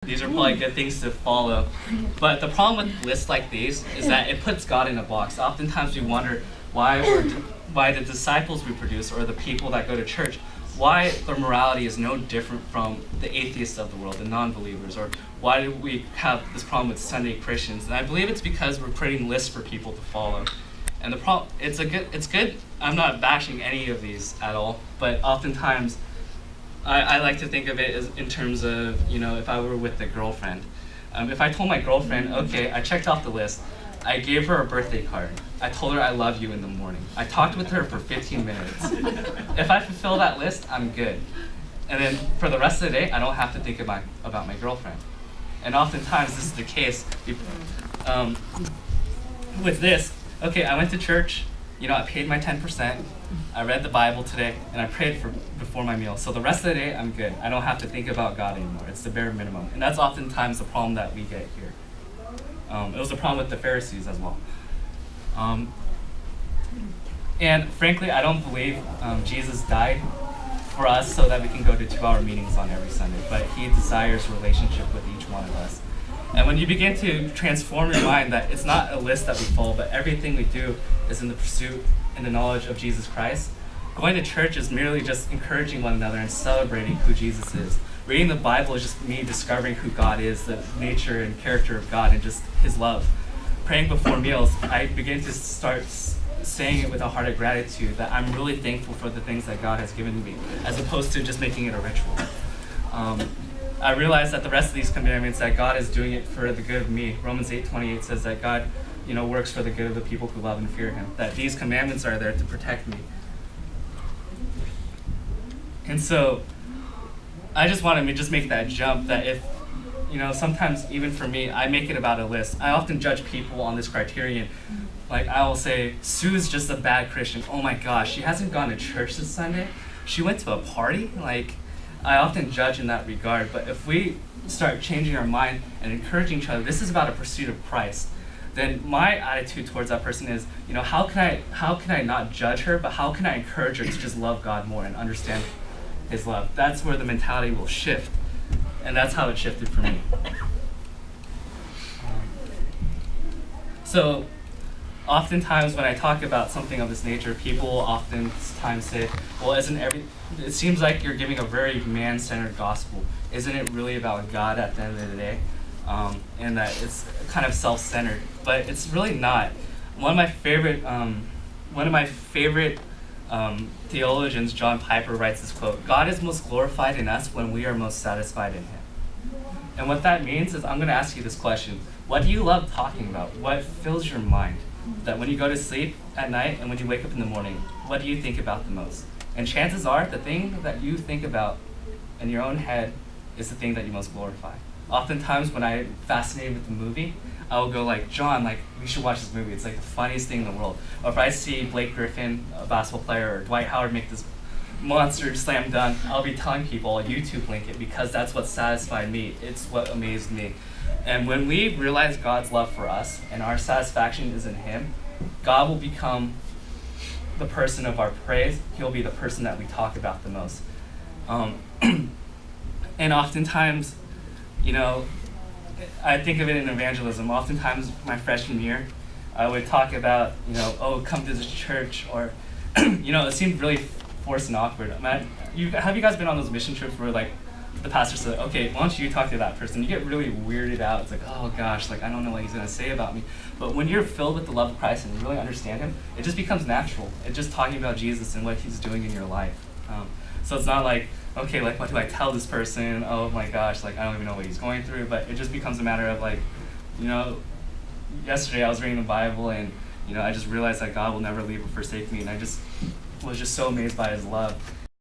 These are probably good things to follow. But the problem with lists like these is that it puts God in a box. Oftentimes we wonder why the disciples we produce or the people that go to church, why their morality is no different from the atheists of the world, the non-believers, or why do we have this problem with Sunday Christians? And I believe it's because we're creating lists for people to follow. And the problem, it's good. I'm not bashing any of these at all, but oftentimes I like to think of it as in terms of, if I were with a girlfriend. If I told my girlfriend, okay, I checked off the list, I gave her a birthday card, I told her I love you in the morning, I talked with her for 15 minutes. If I fulfill that list, I'm good. And then for the rest of the day, I don't have to think about my girlfriend. And oftentimes this is the case with this. Okay, I went to church, I paid my 10%, I read the Bible today, and I prayed before my meal. So the rest of the day, I'm good. I don't have to think about God anymore. It's the bare minimum. And that's oftentimes the problem that we get here. It was the problem with the Pharisees as well. And frankly, I don't believe Jesus died for us so that we can go to 2-hour meetings on every Sunday, but he desires relationship with each one of us. And when you begin to transform your mind that it's not a list that we follow, but everything we do is in the pursuit and the knowledge of Jesus Christ, going to church is merely just encouraging one another and celebrating who Jesus is. Reading the Bible is just me discovering who God is, the nature and character of God, and just his love. Praying before meals, I begin to start saying it with a heart of gratitude that I'm really thankful for the things that God has given me, as opposed to just making it a ritual. I realize that the rest of these commandments, that God is doing it for the good of me. Romans 8:28 says that God, works for the good of the people who love and fear him. That these commandments are there to protect me. And so, I just want to just make that jump that if, sometimes even for me, I make it about a list. I often judge people on this criterion. Like I will say, Sue's just a bad Christian. Oh my gosh, she hasn't gone to church this Sunday. She went to a party. I often judge in that regard, but if we start changing our mind and encouraging each other, this is about a pursuit of Christ, then my attitude towards that person is, how can I not judge her, but how can I encourage her to just love God more and understand his love? That's where the mentality will shift, and that's how it shifted for me. So, oftentimes when I talk about something of this nature, people will oftentimes say, well, it seems like you're giving a very man-centered gospel. Isn't it really about God at the end of the day? And that it's kind of self-centered, but it's really not. One of my favorite theologians, John Piper, writes this quote: "God is most glorified in us when we are most satisfied in him." And what that means is, I'm going to ask you this question: what do you love talking about? What fills your mind? That when you go to sleep at night and when you wake up in the morning, what do you think about the most? And chances are, the thing that you think about in your own head is the thing that you most glorify. Oftentimes when I'm fascinated with the movie, I will go John, we should watch this movie. It's the funniest thing in the world. Or if I see Blake Griffin, a basketball player, or Dwight Howard make this monster slam dunk, I'll be telling people, I'll YouTube link it, because that's what satisfied me. It's what amazed me. And when we realize God's love for us and our satisfaction is in him, God will become the person of our praise. He'll be the person that we talk about the most. And oftentimes, I think of it in evangelism. Oftentimes, my freshman year, I would talk about, come to this church, or, it seemed really forced and awkward. Have you guys been on those mission trips where, the pastor said, okay, why don't you talk to that person? You get really weirded out. It's oh gosh, I don't know what he's going to say about me. But when you're filled with the love of Christ and you really understand him, it just becomes natural. It's just talking about Jesus and what he's doing in your life. So it's not okay, what do I tell this person? Oh my gosh, I don't even know what he's going through. But it just becomes a matter of yesterday I was reading the Bible and, I just realized that God will never leave or forsake me. And I just was so amazed by his love.